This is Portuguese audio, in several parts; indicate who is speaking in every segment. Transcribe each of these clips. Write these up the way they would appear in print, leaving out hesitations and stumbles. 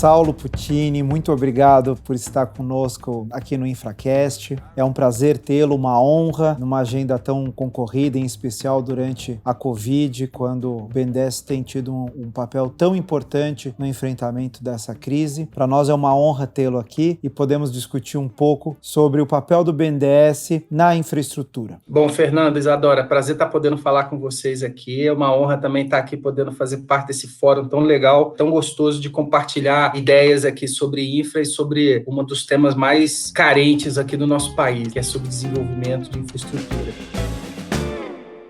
Speaker 1: Saulo Puccini, muito obrigado por estar conosco aqui no InfraCast. É um prazer tê-lo, uma honra, numa agenda tão concorrida, em especial durante a Covid, quando o BNDES tem tido um papel tão importante no enfrentamento dessa crise. Para nós é uma honra tê-lo aqui e podemos discutir um pouco sobre o papel do BNDES na infraestrutura.
Speaker 2: Bom, Fernando, Isadora, prazer estar podendo falar com vocês aqui. É uma honra também estar aqui podendo fazer parte desse fórum tão legal, tão gostoso de compartilhar ideias aqui sobre infra e sobre um dos temas mais carentes aqui do nosso país, que é sobre desenvolvimento de infraestrutura.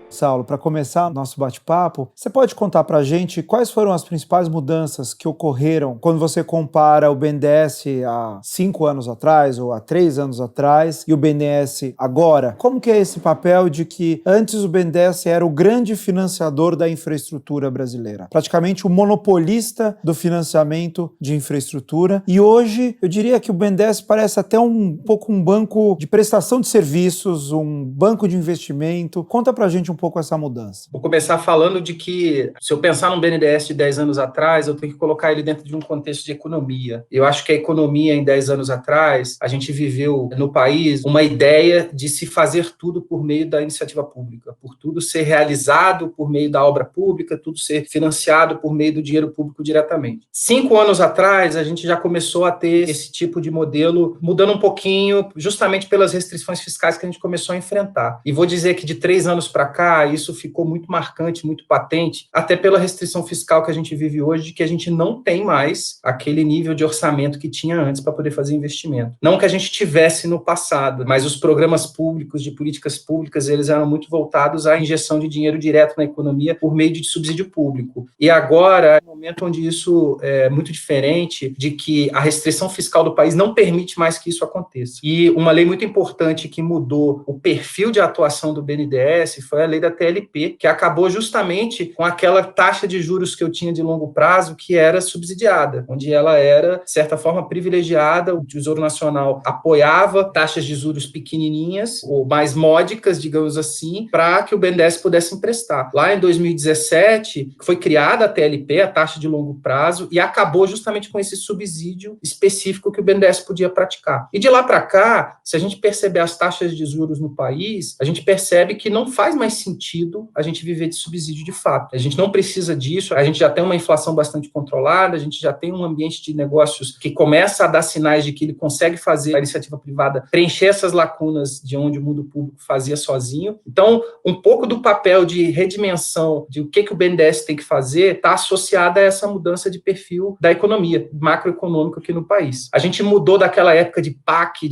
Speaker 1: Saulo, para começar nosso bate-papo, você pode contar para a gente quais foram as principais mudanças que ocorreram quando você compara o BNDES há 5 anos atrás ou há 3 anos atrás e o BNDES agora? Como que é esse papel de que antes o BNDES era o grande financiador da infraestrutura brasileira, praticamente o monopolista do financiamento de infraestrutura, e hoje eu diria que o BNDES parece até um pouco um banco de prestação de serviços, um banco de investimento. Conta para a gente um pouco essa mudança.
Speaker 2: Vou começar falando de que, se eu pensar no BNDES de 10 anos atrás, eu tenho que colocar ele dentro de um contexto de economia. Eu acho que a economia, em 10 anos atrás, a gente viveu no país uma ideia de se fazer tudo por meio da iniciativa pública, por tudo ser realizado por meio da obra pública, tudo ser financiado por meio do dinheiro público diretamente. 5 anos atrás, a gente já começou a ter esse tipo de modelo, mudando um pouquinho, justamente pelas restrições fiscais que a gente começou a enfrentar. E vou dizer que de 3 anos para cá, isso ficou muito marcante, muito patente, até pela restrição fiscal que a gente vive hoje, de que a gente não tem mais aquele nível de orçamento que tinha antes para poder fazer investimento. Não que a gente tivesse no passado, mas os programas públicos, de políticas públicas, eles eram muito voltados à injeção de dinheiro direto na economia por meio de subsídio público. E agora, é um momento onde isso é muito diferente, de que a restrição fiscal do país não permite mais que isso aconteça. E uma lei muito importante que mudou o perfil de atuação do BNDES foi a lei da TLP, que acabou justamente com aquela taxa de juros que eu tinha de longo prazo, que era subsidiada, onde ela era, de certa forma, privilegiada. O Tesouro Nacional apoiava taxas de juros pequenininhas, ou mais módicas, digamos assim, para que o BNDES pudesse emprestar. Lá em 2017, foi criada a TLP, a taxa de longo prazo, e acabou justamente com esse subsídio específico que o BNDES podia praticar. E de lá para cá, se a gente perceber as taxas de juros no país, a gente percebe que não faz mais sentido a gente viver de subsídio de fato. A gente não precisa disso, a gente já tem uma inflação bastante controlada, a gente já tem um ambiente de negócios que começa a dar sinais de que ele consegue fazer a iniciativa privada preencher essas lacunas de onde o mundo público fazia sozinho. Então, um pouco do papel de redimensão de o que o BNDES tem que fazer está associado a essa mudança de perfil da economia macroeconômica aqui no país. A gente mudou daquela época de PAC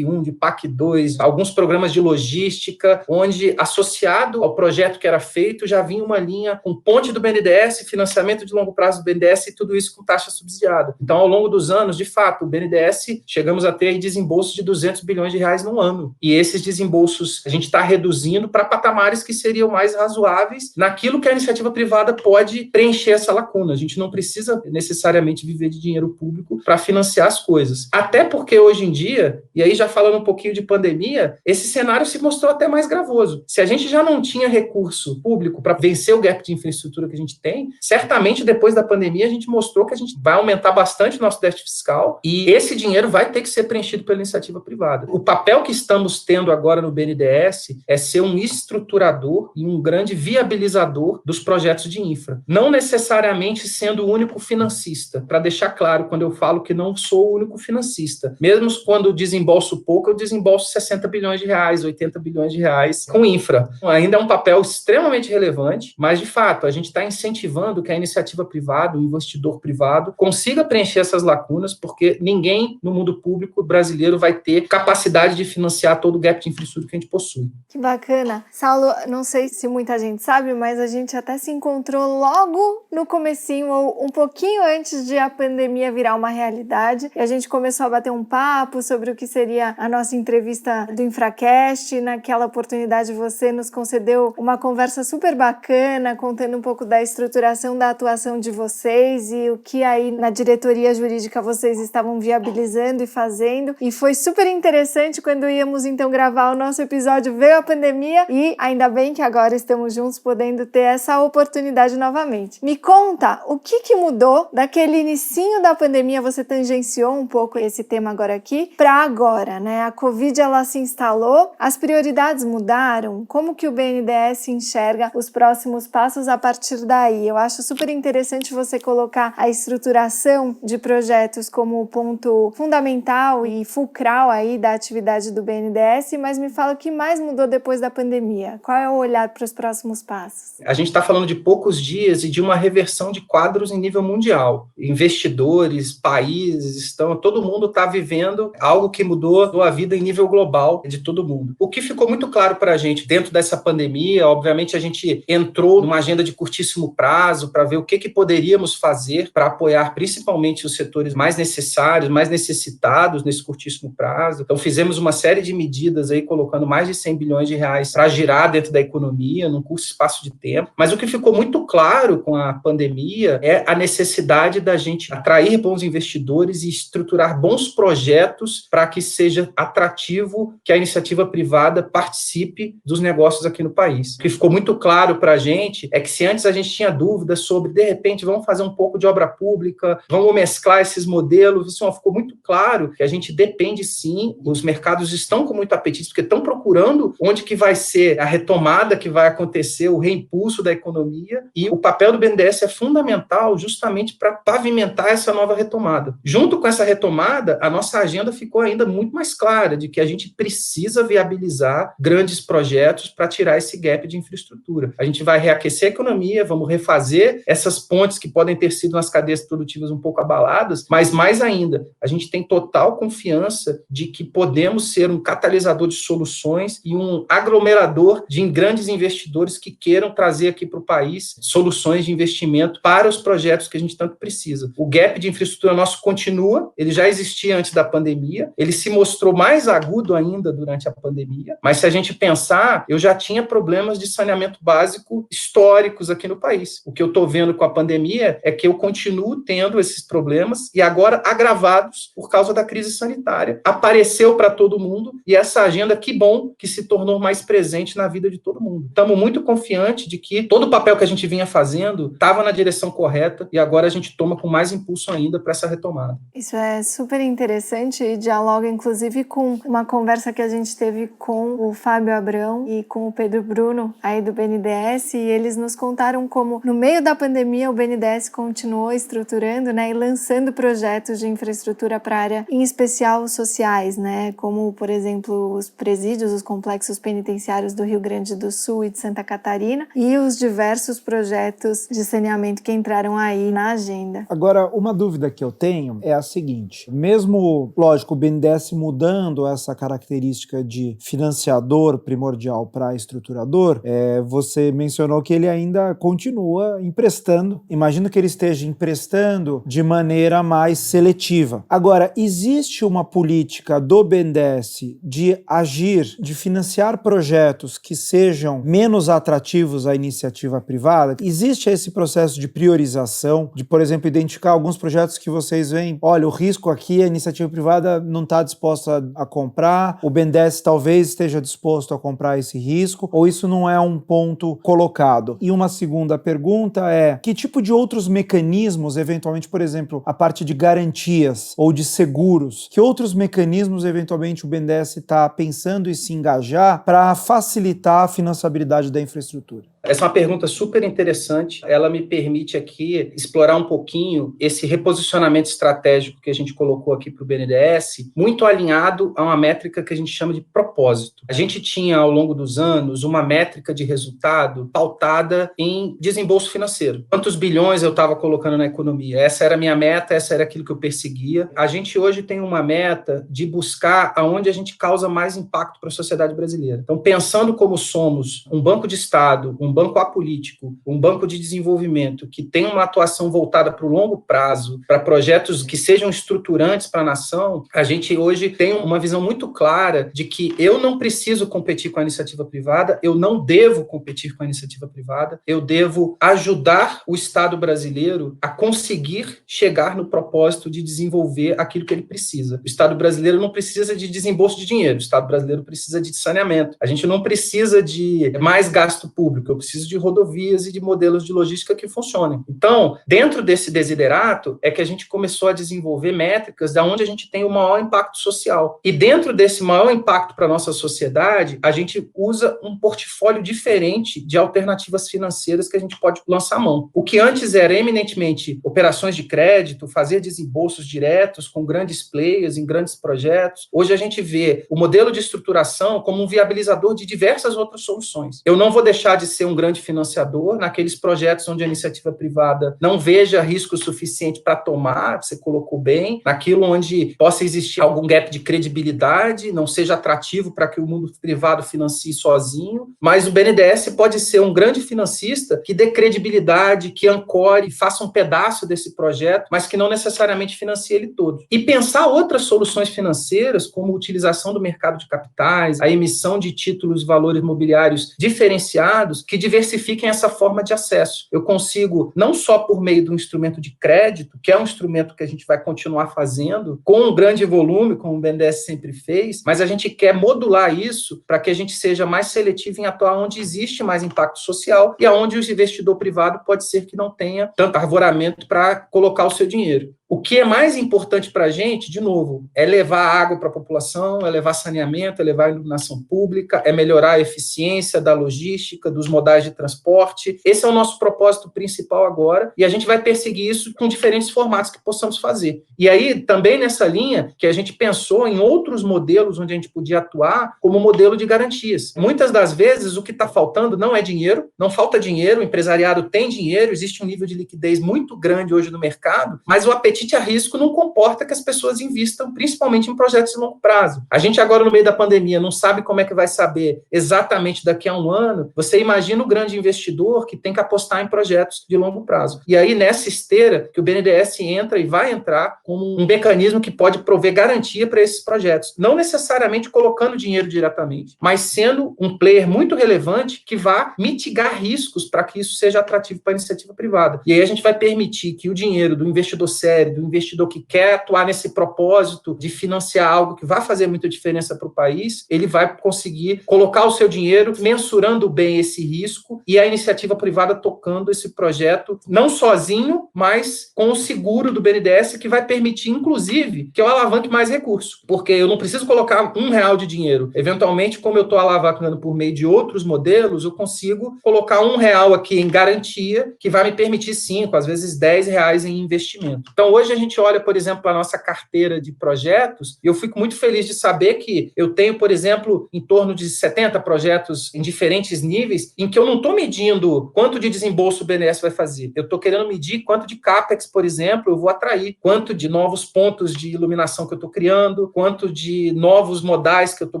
Speaker 2: 1, de PAC 2, alguns programas de logística, onde associado ao projeto que era feito, já vinha uma linha com ponte do BNDES, financiamento de longo prazo do BNDES e tudo isso com taxa subsidiada. Então, ao longo dos anos, de fato, o BNDES, chegamos a ter desembolsos de 200 bilhões de reais no ano. E esses desembolsos a gente está reduzindo para patamares que seriam mais razoáveis naquilo que a iniciativa privada pode preencher essa lacuna. A gente não precisa necessariamente viver de dinheiro público para financiar as coisas. Até porque hoje em dia, e aí já falando um pouquinho de pandemia, esse cenário se mostrou até mais gravoso. Se a gente já não tinha recurso público para vencer o gap de infraestrutura que a gente tem, certamente depois da pandemia a gente mostrou que a gente vai aumentar bastante o nosso déficit fiscal e esse dinheiro vai ter que ser preenchido pela iniciativa privada. O papel que estamos tendo agora no BNDES é ser um estruturador e um grande viabilizador dos projetos de infra. Não necessariamente sendo o único financista. Para deixar claro, quando eu falo que não sou o único financista. Mesmo quando desembolso pouco, eu desembolso 60 bilhões de reais, 80 bilhões de reais com infra. Ainda é um papel extremamente relevante, mas, de fato, a gente está incentivando que a iniciativa privada, o investidor privado, consiga preencher essas lacunas, porque ninguém no mundo público brasileiro vai ter capacidade de financiar todo o gap de infraestrutura que a gente possui.
Speaker 3: Que bacana. Saulo, não sei se muita gente sabe, mas a gente até se encontrou logo no comecinho, ou um pouquinho antes de a pandemia virar uma realidade, e a gente começou a bater um papo sobre o que seria a nossa entrevista do InfraCast. Naquela oportunidade você nos concedeu deu uma conversa super bacana, contando um pouco da estruturação da atuação de vocês e o que aí na diretoria jurídica vocês estavam viabilizando e fazendo. E foi super interessante quando íamos então gravar o nosso episódio, veio a pandemia e ainda bem que agora estamos juntos podendo ter essa oportunidade novamente. Me conta, o que mudou daquele inicinho da pandemia, você tangenciou um pouco esse tema agora aqui, para agora, né? A Covid, ela se instalou, as prioridades mudaram, como que o BNDES enxerga os próximos passos a partir daí? Eu acho super interessante você colocar a estruturação de projetos como ponto fundamental e fulcral aí da atividade do BNDES, mas me fala o que mais mudou depois da pandemia. Qual é o olhar para os próximos passos?
Speaker 2: A gente está falando de poucos dias e de uma reversão de quadros em nível mundial. Investidores, países, todo mundo está vivendo algo que mudou a vida em nível global de todo mundo. O que ficou muito claro para a gente dentro dessa pandemia, obviamente a gente entrou numa agenda de curtíssimo prazo para ver o que poderíamos fazer para apoiar principalmente os setores mais necessários, mais necessitados nesse curtíssimo prazo. Então fizemos uma série de medidas aí, colocando mais de 100 bilhões de reais para girar dentro da economia, num curto espaço de tempo. Mas o que ficou muito claro com a pandemia é a necessidade da gente atrair bons investidores e estruturar bons projetos para que seja atrativo que a iniciativa privada participe dos negócios aqui no país. O que ficou muito claro para a gente é que se antes a gente tinha dúvidas sobre, de repente, vamos fazer um pouco de obra pública, vamos mesclar esses modelos, isso ficou muito claro que a gente depende sim, os mercados estão com muito apetite, porque estão procurando onde que vai ser a retomada que vai acontecer, o reimpulso da economia, e o papel do BNDES é fundamental justamente para pavimentar essa nova retomada. Junto com essa retomada, a nossa agenda ficou ainda muito mais clara de que a gente precisa viabilizar grandes projetos para tirar esse gap de infraestrutura. A gente vai reaquecer a economia, vamos refazer essas pontes que podem ter sido nas cadeias produtivas um pouco abaladas, mas mais ainda, a gente tem total confiança de que podemos ser um catalisador de soluções e um aglomerador de grandes investidores que queiram trazer aqui para o país soluções de investimento para os projetos que a gente tanto precisa. O gap de infraestrutura nosso continua, ele já existia antes da pandemia, ele se mostrou mais agudo ainda durante a pandemia, mas se a gente pensar, eu já tinha problemas de saneamento básico históricos aqui no país. O que eu estou vendo com a pandemia é que eu continuo tendo esses problemas e agora agravados por causa da crise sanitária. Apareceu para todo mundo e essa agenda, que bom que se tornou mais presente na vida de todo mundo. Estamos muito confiantes de que todo o papel que a gente vinha fazendo estava na direção correta e agora a gente toma com mais impulso ainda para essa retomada.
Speaker 3: Isso é super interessante e dialoga inclusive com uma conversa que a gente teve com o Fábio Abrão e com o Pedro Bruno aí do BNDES, e eles nos contaram como no meio da pandemia o BNDES continuou estruturando, né, e lançando projetos de infraestrutura para a área, em especial sociais, né, como por exemplo os presídios, os complexos penitenciários do Rio Grande do Sul e de Santa Catarina e os diversos projetos de saneamento que entraram aí na agenda.
Speaker 1: Agora, uma dúvida que eu tenho é a seguinte, mesmo, lógico, o BNDES mudando essa característica de financiador primordial para estruturador, você mencionou que ele ainda continua emprestando. Imagino que ele esteja emprestando de maneira mais seletiva. Agora, existe uma política do BNDES de agir, de financiar projetos que sejam menos atrativos à iniciativa privada? Existe esse processo de priorização, de, por exemplo, identificar alguns projetos que vocês veem, olha, o risco aqui a iniciativa privada não está disposta a comprar, o BNDES talvez esteja disposto a comprar esse risco, ou isso não é um ponto colocado? E uma segunda pergunta é, que tipo de outros mecanismos, eventualmente, por exemplo, a parte de garantias ou de seguros, que outros mecanismos, eventualmente, o BNDES está pensando em se engajar para facilitar a financiabilidade da infraestrutura?
Speaker 2: Essa é uma pergunta super interessante. Ela me permite aqui explorar um pouquinho esse reposicionamento estratégico que a gente colocou aqui para o BNDES, muito alinhado a uma métrica que a gente chama de propósito. A gente tinha, ao longo dos anos, uma métrica de resultado pautada em desembolso financeiro. Quantos bilhões eu estava colocando na economia? Essa era a minha meta, essa era aquilo que eu perseguia. A gente hoje tem uma meta de buscar aonde a gente causa mais impacto para a sociedade brasileira. Então, pensando como somos um banco de Estado, um um banco apolítico, um banco de desenvolvimento que tem uma atuação voltada para o longo prazo, para projetos que sejam estruturantes para a nação, a gente hoje tem uma visão muito clara de que eu não preciso competir com a iniciativa privada, eu não devo competir com a iniciativa privada, eu devo ajudar o Estado brasileiro a conseguir chegar no propósito de desenvolver aquilo que ele precisa. O Estado brasileiro não precisa de desembolso de dinheiro, o Estado brasileiro precisa de saneamento. A gente não precisa de mais gasto público, eu preciso de rodovias e de modelos de logística que funcionem. Então, dentro desse desiderato, é que a gente começou a desenvolver métricas de onde a gente tem o maior impacto social. E dentro desse maior impacto para a nossa sociedade, a gente usa um portfólio diferente de alternativas financeiras que a gente pode lançar a mão. O que antes era eminentemente operações de crédito, fazer desembolsos diretos com grandes players em grandes projetos, hoje a gente vê o modelo de estruturação como um viabilizador de diversas outras soluções. Eu não vou deixar de ser um grande financiador naqueles projetos onde a iniciativa privada não veja risco suficiente para tomar, você colocou bem, naquilo onde possa existir algum gap de credibilidade, não seja atrativo para que o mundo privado financie sozinho, mas o BNDES pode ser um grande financista que dê credibilidade, que ancore, faça um pedaço desse projeto, mas que não necessariamente financie ele todo. E pensar outras soluções financeiras, como a utilização do mercado de capitais, a emissão de títulos e valores imobiliários diferenciados, que diversifiquem essa forma de acesso. Eu consigo, não só por meio do instrumento de crédito, que é um instrumento que a gente vai continuar fazendo, com um grande volume, como o BNDES sempre fez, mas a gente quer modular isso para que a gente seja mais seletivo em atuar onde existe mais impacto social e aonde o investidor privado pode ser que não tenha tanto arvoramento para colocar o seu dinheiro. O que é mais importante para a gente, de novo, é levar água para a população, é levar saneamento, é levar iluminação pública, é melhorar a eficiência da logística, dos modais de transporte. Esse é o nosso propósito principal agora e a gente vai perseguir isso com diferentes formatos que possamos fazer. E aí, também nessa linha, que a gente pensou em outros modelos onde a gente podia atuar como modelo de garantias. Muitas das vezes, o que está faltando não é dinheiro, não falta dinheiro, o empresariado tem dinheiro, existe um nível de liquidez muito grande hoje no mercado, mas o apetite a risco não comporta que as pessoas invistam, principalmente em projetos de longo prazo. A gente agora, no meio da pandemia, não sabe como é que vai saber exatamente daqui a um ano. Você imagina o grande investidor que tem que apostar em projetos de longo prazo. E aí, nessa esteira, que o BNDES entra e vai entrar como um mecanismo que pode prover garantia para esses projetos. Não necessariamente colocando dinheiro diretamente, mas sendo um player muito relevante que vá mitigar riscos para que isso seja atrativo para a iniciativa privada. E aí a gente vai permitir que o dinheiro do investidor sério, do investidor que quer atuar nesse propósito de financiar algo que vai fazer muita diferença para o país, ele vai conseguir colocar o seu dinheiro mensurando bem esse risco e a iniciativa privada tocando esse projeto, não sozinho, mas com o seguro do BNDES, que vai permitir, inclusive, que eu alavanque mais recursos, porque eu não preciso colocar R$1 de dinheiro. Eventualmente, como eu estou alavancando por meio de outros modelos, eu consigo colocar R$1 aqui em garantia, que vai me permitir 5, às vezes R$10 em investimento. Então, hoje a gente olha, por exemplo, a nossa carteira de projetos, e eu fico muito feliz de saber que eu tenho, por exemplo, em torno de 70 projetos em diferentes níveis, em que eu não estou medindo quanto de desembolso o BNDES vai fazer. Eu estou querendo medir quanto de CAPEX, por exemplo, eu vou atrair, quanto de novos pontos de iluminação que eu estou criando, quanto de novos modais que eu estou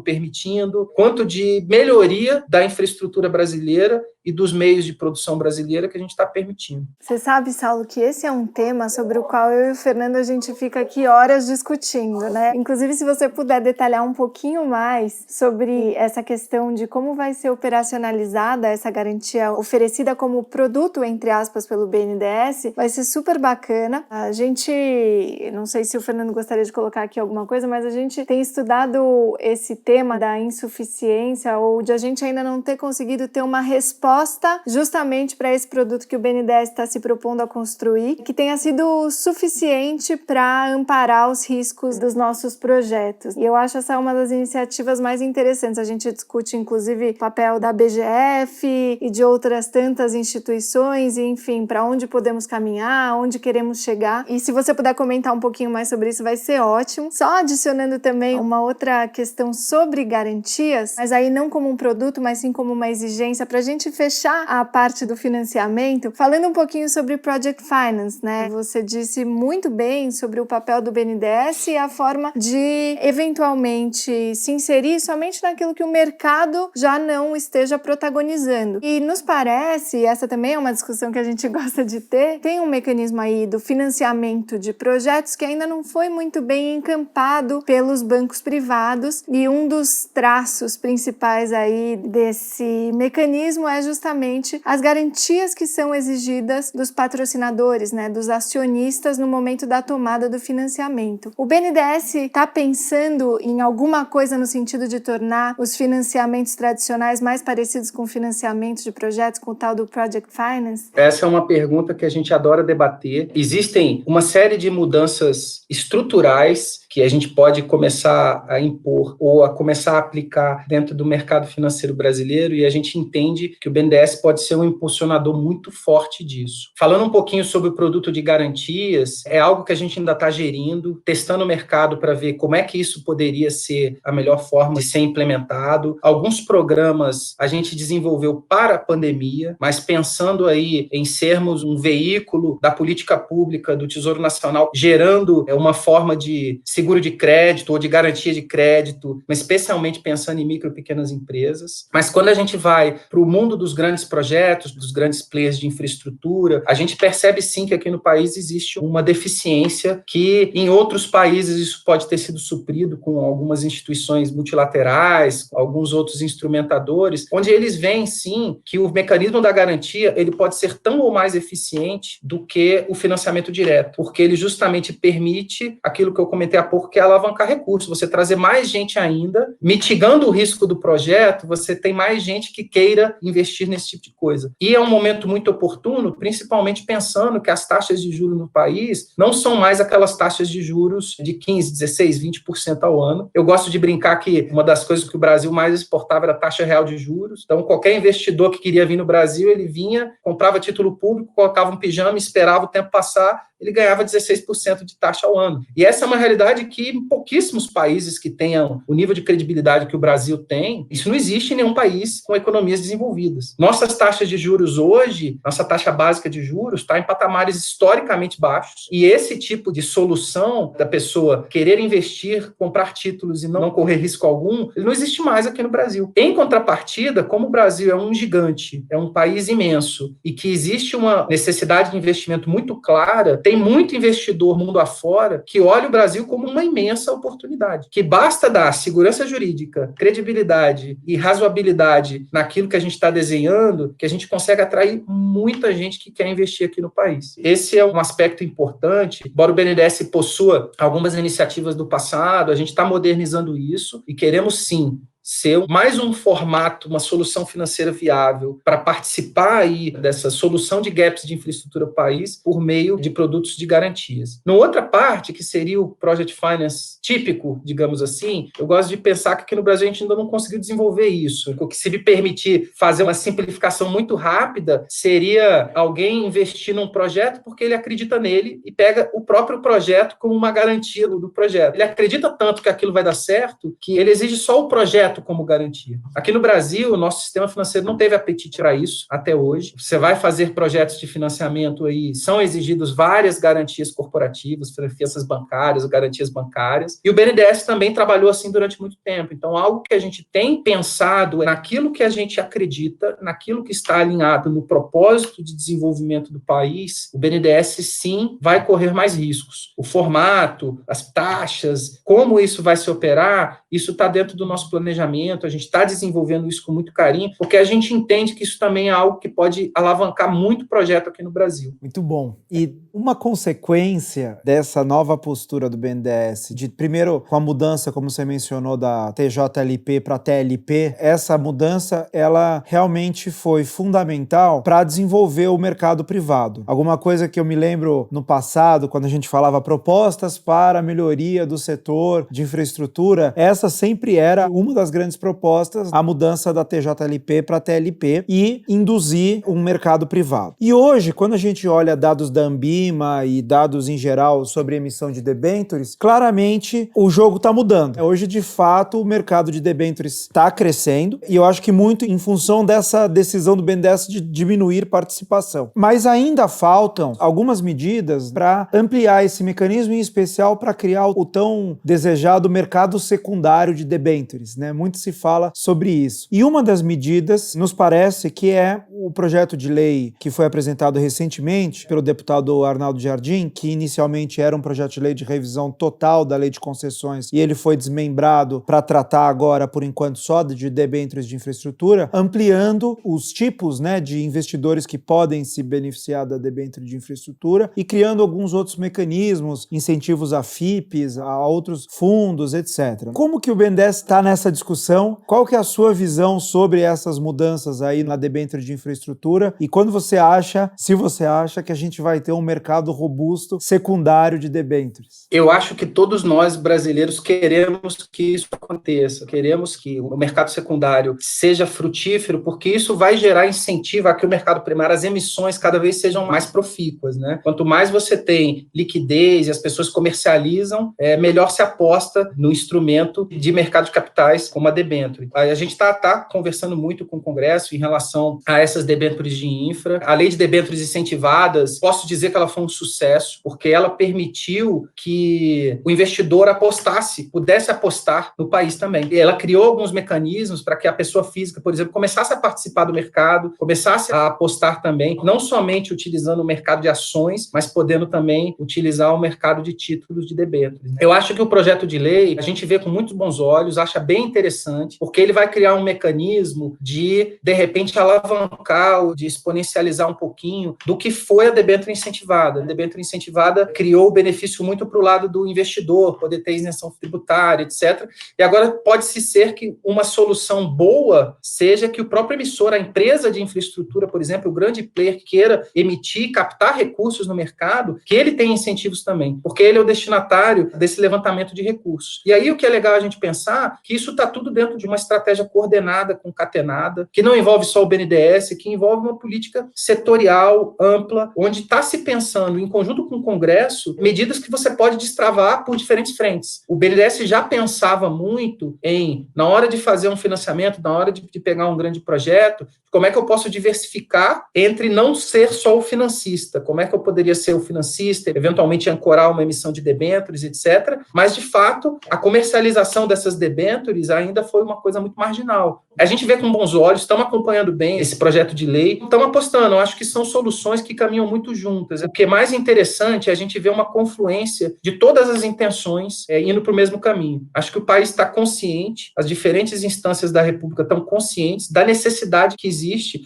Speaker 2: permitindo, quanto de melhoria da infraestrutura brasileira e dos meios de produção brasileira que a gente está permitindo.
Speaker 3: Você sabe, Saulo, que esse é um tema sobre o qual eu e o Fernando a gente fica aqui horas discutindo, né? Inclusive, se você puder detalhar um pouquinho mais sobre essa questão de como vai ser operacionalizada essa garantia oferecida como produto, entre aspas, pelo BNDES, vai ser super bacana. A gente, não sei se o Fernando gostaria de colocar aqui alguma coisa, mas a gente tem estudado esse tema da insuficiência ou de a gente ainda não ter conseguido ter uma resposta justamente para esse produto que o BNDES está se propondo a construir, que tenha sido suficiente para amparar os riscos dos nossos projetos. E eu acho essa uma das iniciativas mais interessantes. A gente discute, inclusive, o papel da BGF e de outras tantas instituições, e, enfim, para onde podemos caminhar, onde queremos chegar. E se você puder comentar um pouquinho mais sobre isso, vai ser ótimo. Só adicionando também uma outra questão sobre garantias, mas aí não como um produto, mas sim como uma exigência, para a gente fechar fechar a parte do financiamento, falando um pouquinho sobre Project Finance, né? Você disse muito bem sobre o papel do BNDES e a forma de, eventualmente, se inserir somente naquilo que o mercado já não esteja protagonizando. E nos parece, e essa também é uma discussão que a gente gosta de ter, tem um mecanismo aí do financiamento de projetos que ainda não foi muito bem encampado pelos bancos privados, e um dos traços principais aí desse mecanismo é justamente as garantias que são exigidas dos patrocinadores, né, dos acionistas no momento da tomada do financiamento. O BNDES está pensando em alguma coisa no sentido de tornar os financiamentos tradicionais mais parecidos com financiamentos de projetos, com o tal do Project Finance?
Speaker 2: Essa é uma pergunta que a gente adora debater. Existem uma série de mudanças estruturais que a gente pode começar a impor ou a começar a aplicar dentro do mercado financeiro brasileiro, e a gente entende que o BNDES pode ser um impulsionador muito forte disso. Falando um pouquinho sobre o produto de garantias, é algo que a gente ainda está gerindo, testando o mercado para ver como é que isso poderia ser a melhor forma de ser implementado. Alguns programas a gente desenvolveu para a pandemia, mas pensando aí em sermos um veículo da política pública do Tesouro Nacional, gerando uma forma de seguro de crédito ou de garantia de crédito, mas especialmente pensando em micro e pequenas empresas. Mas quando a gente vai para o mundo dos grandes projetos, dos grandes players de infraestrutura, a gente percebe sim que aqui no país existe uma deficiência que em outros países isso pode ter sido suprido com algumas instituições multilaterais, alguns outros instrumentadores, onde eles veem sim que o mecanismo da garantia ele pode ser tão ou mais eficiente do que o financiamento direto, porque ele justamente permite aquilo que eu comentei há pouco, que é alavancar recursos, você trazer mais gente ainda, mitigando o risco do projeto, você tem mais gente que queira investir nesse tipo de coisa. E é um momento muito oportuno, principalmente pensando que as taxas de juros no país não são mais aquelas taxas de juros de 15, 16, 20% ao ano. Eu gosto de brincar que uma das coisas que o Brasil mais exportava era a taxa real de juros. Então, qualquer investidor que queria vir no Brasil, ele vinha, comprava título público, colocava um pijama, esperava o tempo passar, ele ganhava 16% de taxa ao ano. E essa é uma realidade que em pouquíssimos países que tenham o nível de credibilidade que o Brasil tem, isso não existe em nenhum país com economias desenvolvidas. Nossas taxas de juros hoje, nossa taxa básica de juros está em patamares historicamente baixos, e esse tipo de solução da pessoa querer investir, comprar títulos e não correr risco algum, ele não existe mais aqui no Brasil. Em contrapartida, como o Brasil é um gigante, é um país imenso, e que existe uma necessidade de investimento muito clara, tem muito investidor mundo afora que olha o Brasil como uma imensa oportunidade, que basta dar segurança jurídica, credibilidade e razoabilidade naquilo que a gente está desenhando, que a gente consegue atrair muita gente que quer investir aqui no país. Esse é um aspecto importante, embora o BNDES possua algumas iniciativas do passado, a gente está modernizando isso e queremos sim ser mais um formato, uma solução financeira viável para participar aí dessa solução de gaps de infraestrutura do país por meio de produtos de garantias. Na outra parte, que seria o Project Finance típico, digamos assim, eu gosto de pensar que aqui no Brasil a gente ainda não conseguiu desenvolver isso. O que se me permitir fazer uma simplificação muito rápida seria alguém investir num projeto porque ele acredita nele e pega o próprio projeto como uma garantia do projeto. Ele acredita tanto que aquilo vai dar certo que ele exige só o projeto como garantia. Aqui no Brasil, o nosso sistema financeiro não teve apetite para isso até hoje. Você vai fazer projetos de financiamento aí, são exigidos várias garantias corporativas, fianças bancárias, garantias bancárias, e o BNDES também trabalhou assim durante muito tempo. Então, algo que a gente tem pensado é naquilo que a gente acredita, naquilo que está alinhado no propósito de desenvolvimento do país, o BNDES sim vai correr mais riscos. O formato, as taxas, como isso vai se operar, isso está dentro do nosso planejamento, a gente está desenvolvendo isso com muito carinho, porque a gente entende que isso também é algo que pode alavancar muito projeto aqui no Brasil.
Speaker 1: Muito bom. E uma consequência dessa nova postura do BNDES, de primeiro com a mudança, como você mencionou, da TJLP para TLP, essa mudança, ela realmente foi fundamental para desenvolver o mercado privado. Alguma coisa que eu me lembro no passado, quando a gente falava propostas para a melhoria do setor de infraestrutura, essa sempre era uma das grandes propostas, a mudança da TJLP para a TLP e induzir um mercado privado. E hoje, quando a gente olha dados da Anbima e dados em geral sobre emissão de debêntures, claramente o jogo está mudando. Hoje, de fato, o mercado de debêntures está crescendo e eu acho que muito em função dessa decisão do BNDES de diminuir participação. Mas ainda faltam algumas medidas para ampliar esse mecanismo, em especial para criar o tão desejado mercado secundário de debêntures, né? Muito se fala sobre isso. E uma das medidas, nos parece que é o projeto de lei que foi apresentado recentemente pelo deputado Arnaldo Jardim, que inicialmente era um projeto de lei de revisão total da lei de concessões e ele foi desmembrado para tratar agora, por enquanto, só de debêntures de infraestrutura, ampliando os tipos, né, de investidores que podem se beneficiar da debênture de infraestrutura e criando alguns outros mecanismos, incentivos a FIPs, a outros fundos, etc. Como que o BNDES está nessa discussão? Qual que é a sua visão sobre essas mudanças aí na debênture de infraestrutura? E quando você acha, se você acha que a gente vai ter um mercado robusto secundário de debêntures?
Speaker 2: Eu acho que todos nós brasileiros queremos que isso aconteça, queremos que o mercado secundário seja frutífero, porque isso vai gerar incentivo a que o mercado primário, as emissões cada vez sejam mais profícuas, né? Quanto mais você tem liquidez e as pessoas comercializam, melhor se aposta no instrumento de mercado de capitais como a debênture. A gente está conversando muito com o Congresso em relação a essas debêntures de infra. A lei de debêntures incentivadas, posso dizer que ela foi um sucesso, porque ela permitiu que o investidor pudesse apostar no país também. E ela criou alguns mecanismos para que a pessoa física, por exemplo, começasse a participar do mercado, começasse a apostar também, não somente utilizando o mercado de ações, mas podendo também utilizar o mercado de títulos de debêntures. Eu acho que o projeto de lei, a gente vê com muitos bons olhos, acha bem interessante, porque ele vai criar um mecanismo de repente, alavancar ou de exponencializar um pouquinho do que foi a debênture incentivada. A debênture incentivada criou o benefício muito para o lado do investidor, poder ter isenção tributária, etc. E agora pode-se ser que uma solução boa seja que o próprio emissor, a empresa de infraestrutura, por exemplo, o grande player que queira emitir, captar recursos no mercado, que ele tenha incentivos também, porque ele é o destinatário desse levantamento de recursos. E aí o que é legal a gente pensar que isso está tudo dentro de uma estratégia coordenada, concatenada, que não envolve só o BNDES, que envolve uma política setorial, ampla, onde está se pensando, em conjunto com o Congresso, medidas que você pode destravar por diferentes frentes. O BNDES já pensava muito na hora de fazer um financiamento, na hora de pegar um grande projeto, como é que eu posso diversificar entre não ser só o financista, como é que eu poderia ser o financista, eventualmente ancorar uma emissão de debêntures, etc. Mas, de fato, a comercialização dessas debêntures ainda foi uma coisa muito marginal. A gente vê com bons olhos, estamos acompanhando bem esse projeto de lei, estamos apostando, eu acho que são soluções que caminham muito juntas. O que é mais interessante é a gente ver uma confluência de todas as intenções indo para o mesmo caminho. Acho que o país está consciente, as diferentes instâncias da República estão conscientes da necessidade que existe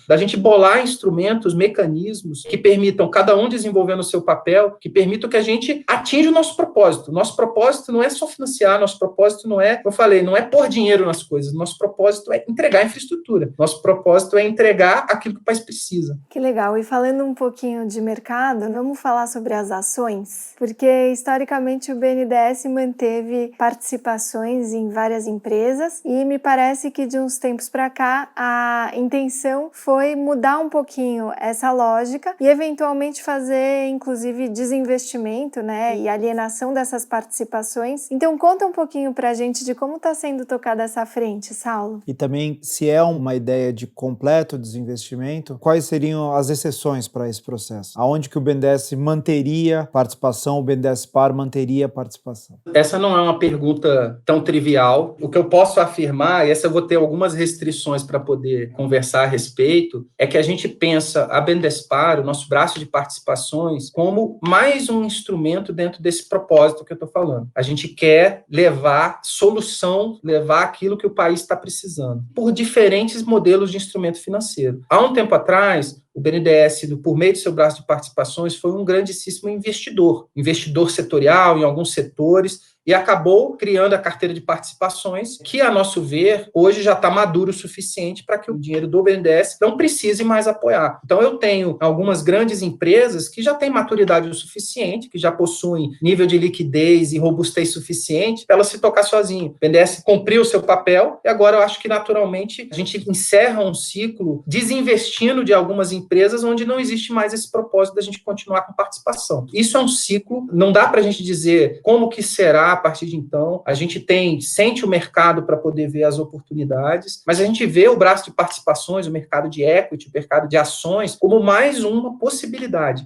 Speaker 2: da gente bolar instrumentos, mecanismos que permitam cada um desenvolvendo o seu papel, que permitam que a gente atinja o nosso propósito. Nosso propósito não é só financiar, nosso propósito não é, como eu falei, não é pôr dinheiro nas coisas, nosso propósito é entregar infraestrutura, nosso propósito é entregar aquilo que o país precisa.
Speaker 3: Que legal. E falando um pouquinho de mercado, vamos falar sobre as ações, porque historicamente o BNDES manteve participações em várias empresas e me parece que de uns tempos para cá a intenção foi mudar um pouquinho essa lógica e eventualmente fazer inclusive desinvestimento, né, e alienação dessas participações. Então conta um pouquinho pra gente de como está sendo tocada essa frente, Saulo.
Speaker 1: E também, se é uma ideia de completo desinvestimento, quais seriam as exceções para esse processo? Aonde que o BNDES manteria participação, o BNDES Par manteria participação?
Speaker 2: Essa não é uma pergunta tão trivial. O que eu posso afirmar, e essa eu vou ter algumas restrições para poder conversar a respeito, é que a gente pensa a BNDES Par, o nosso braço de participações, como mais um instrumento dentro desse propósito que eu estou falando. A gente quer levar solução, levar aquilo que o país está precisando, por diferentes modelos de instrumento financeiro. Há um tempo atrás, o BNDES, por meio do seu braço de participações, foi um grandíssimo investidor setorial em alguns setores, e acabou criando a carteira de participações, que, a nosso ver, hoje já está maduro o suficiente para que o dinheiro do BNDES não precise mais apoiar. Então, eu tenho algumas grandes empresas que já têm maturidade o suficiente, que já possuem nível de liquidez e robustez suficiente para ela se tocar sozinho. O BNDES cumpriu o seu papel e agora eu acho que, naturalmente, a gente encerra um ciclo desinvestindo de algumas empresas onde não existe mais esse propósito da gente continuar com participação. Isso é um ciclo, não dá para a gente dizer como que será a partir de então. A gente sente o mercado para poder ver as oportunidades, mas a gente vê o braço de participações, o mercado de equity, o mercado de ações, como mais uma possibilidade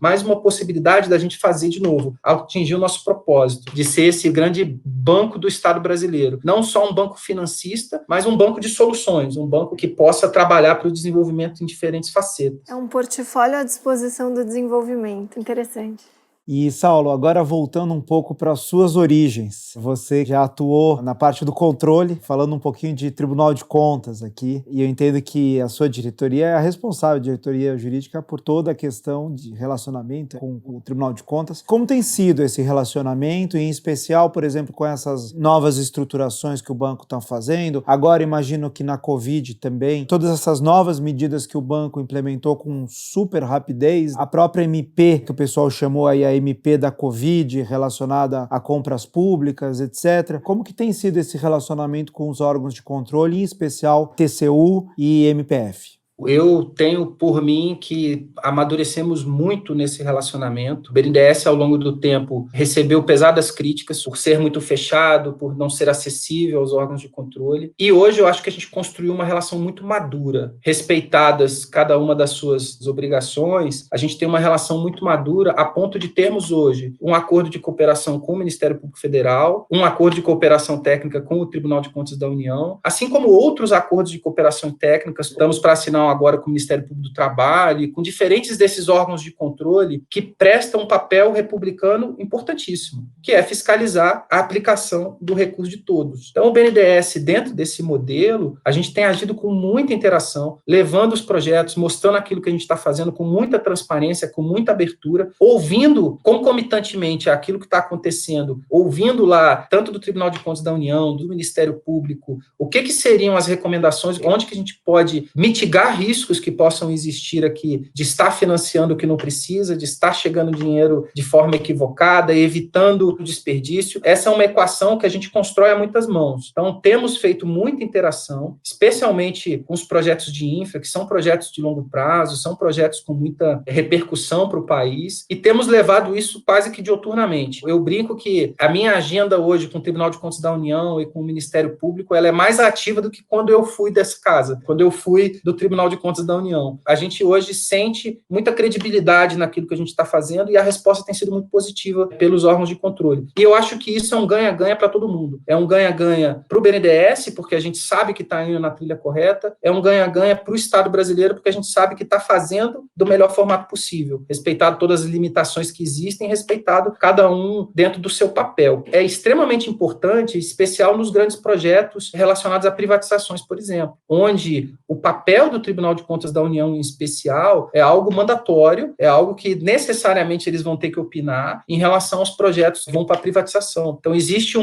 Speaker 2: da gente fazer de novo, atingir o nosso propósito, de ser esse grande banco do Estado brasileiro. Não só um banco financista, mas um banco de soluções, um banco que possa trabalhar para o desenvolvimento em diferentes facetas.
Speaker 3: É um portfólio à disposição do desenvolvimento. Interessante.
Speaker 1: E, Saulo, agora voltando um pouco para as suas origens. Você já atuou na parte do controle, falando um pouquinho de Tribunal de Contas aqui, e eu entendo que a sua diretoria é a responsável, a diretoria jurídica, por toda a questão de relacionamento com o Tribunal de Contas. Como tem sido esse relacionamento, em especial, por exemplo, com essas novas estruturações que o banco está fazendo? Agora, imagino que na Covid também, todas essas novas medidas que o banco implementou com super rapidez, a própria MP, que o pessoal chamou aí a MP da Covid relacionada a compras públicas, etc. Como que tem sido esse relacionamento com os órgãos de controle, em especial TCU e MPF?
Speaker 2: Eu tenho por mim que amadurecemos muito nesse relacionamento. O BNDES, ao longo do tempo, recebeu pesadas críticas por ser muito fechado, por não ser acessível aos órgãos de controle. E hoje eu acho que a gente construiu uma relação muito madura, respeitadas cada uma das suas obrigações. A gente tem uma relação muito madura a ponto de termos hoje um acordo de cooperação com o Ministério Público Federal, um acordo de cooperação técnica com o Tribunal de Contas da União, assim como outros acordos de cooperação técnica. Estamos para assinar agora com o Ministério Público do Trabalho e com diferentes desses órgãos de controle que prestam um papel republicano importantíssimo, que é fiscalizar a aplicação do recurso de todos. Então, o BNDES, dentro desse modelo, a gente tem agido com muita interação, levando os projetos, mostrando aquilo que a gente está fazendo com muita transparência, com muita abertura, ouvindo concomitantemente aquilo que está acontecendo, ouvindo lá, tanto do Tribunal de Contas da União, do Ministério Público, o que seriam as recomendações, onde que a gente pode mitigar riscos que possam existir aqui, de estar financiando o que não precisa, de estar chegando dinheiro de forma equivocada, evitando o desperdício. Essa é uma equação que a gente constrói a muitas mãos. Então, temos feito muita interação, especialmente com os projetos de infra, que são projetos de longo prazo, são projetos com muita repercussão para o país, e temos levado isso quase que dioturnamente. Eu brinco que a minha agenda hoje com o Tribunal de Contas da União e com o Ministério Público, ela é mais ativa do que quando eu fui dessa casa, quando eu fui do Tribunal de Contas da União. A gente hoje sente muita credibilidade naquilo que a gente está fazendo e a resposta tem sido muito positiva pelos órgãos de controle. E eu acho que isso é um ganha-ganha para todo mundo. É um ganha-ganha para o BNDES, porque a gente sabe que está indo na trilha correta, é um ganha-ganha para o Estado brasileiro, porque a gente sabe que está fazendo do melhor formato possível, respeitado todas as limitações que existem, respeitado cada um dentro do seu papel. É extremamente importante, especial nos grandes projetos relacionados a privatizações, por exemplo, onde o papel do Tribunal de Contas da União, em especial, é algo mandatório, é algo que necessariamente eles vão ter que opinar em relação aos projetos que vão para a privatização. Então, existe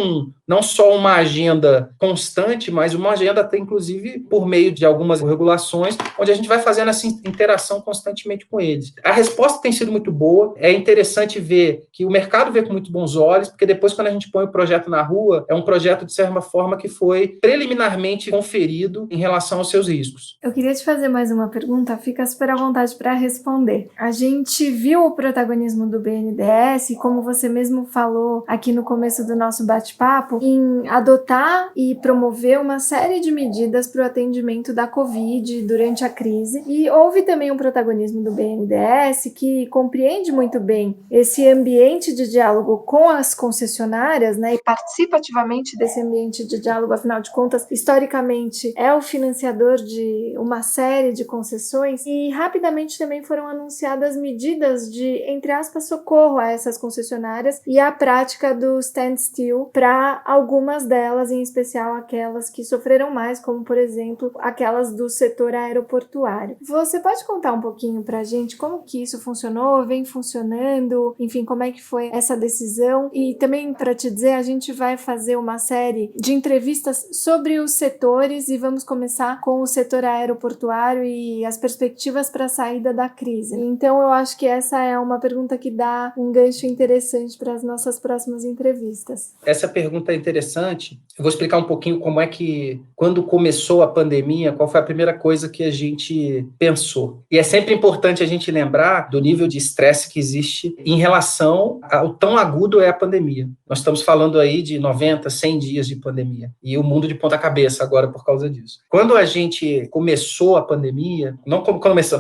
Speaker 2: não só uma agenda constante, mas uma agenda até, inclusive, por meio de algumas regulações, onde a gente vai fazendo essa interação constantemente com eles. A resposta tem sido muito boa, é interessante ver que o mercado vê com muito bons olhos, porque depois, quando a gente põe o projeto na rua, é um projeto, de certa forma, que foi preliminarmente conferido em relação aos seus riscos.
Speaker 3: Eu queria te fazer mais uma pergunta, fica super à vontade para responder. A gente viu o protagonismo do BNDES, como você mesmo falou aqui no começo do nosso bate-papo, em adotar e promover uma série de medidas para o atendimento da Covid durante a crise. E houve também um protagonismo do BNDES que compreende muito bem esse ambiente de diálogo com as concessionárias, né, e participa ativamente desse ambiente de diálogo, afinal de contas, historicamente, é o financiador de uma série série de concessões e rapidamente também foram anunciadas medidas de, entre aspas, socorro a essas concessionárias e a prática do standstill para algumas delas, em especial aquelas que sofreram mais, como, por exemplo, aquelas do setor aeroportuário. Você pode contar um pouquinho pra gente como que isso funcionou, vem funcionando, enfim, como é que foi essa decisão? E também, para te dizer, a gente vai fazer uma série de entrevistas sobre os setores e vamos começar com o setor aeroportuário e as perspectivas para a saída da crise. Então, eu acho que essa é uma pergunta que dá um gancho interessante para as nossas próximas entrevistas.
Speaker 2: Essa pergunta é interessante. Eu vou explicar um pouquinho como é que, quando começou a pandemia, qual foi a primeira coisa que a gente pensou. E é sempre importante a gente lembrar do nível de estresse que existe em relação ao tão agudo é a pandemia. Nós estamos falando aí de 90, 100 dias de pandemia. E o mundo de ponta cabeça agora por causa disso. Quando a gente começou a pandemia,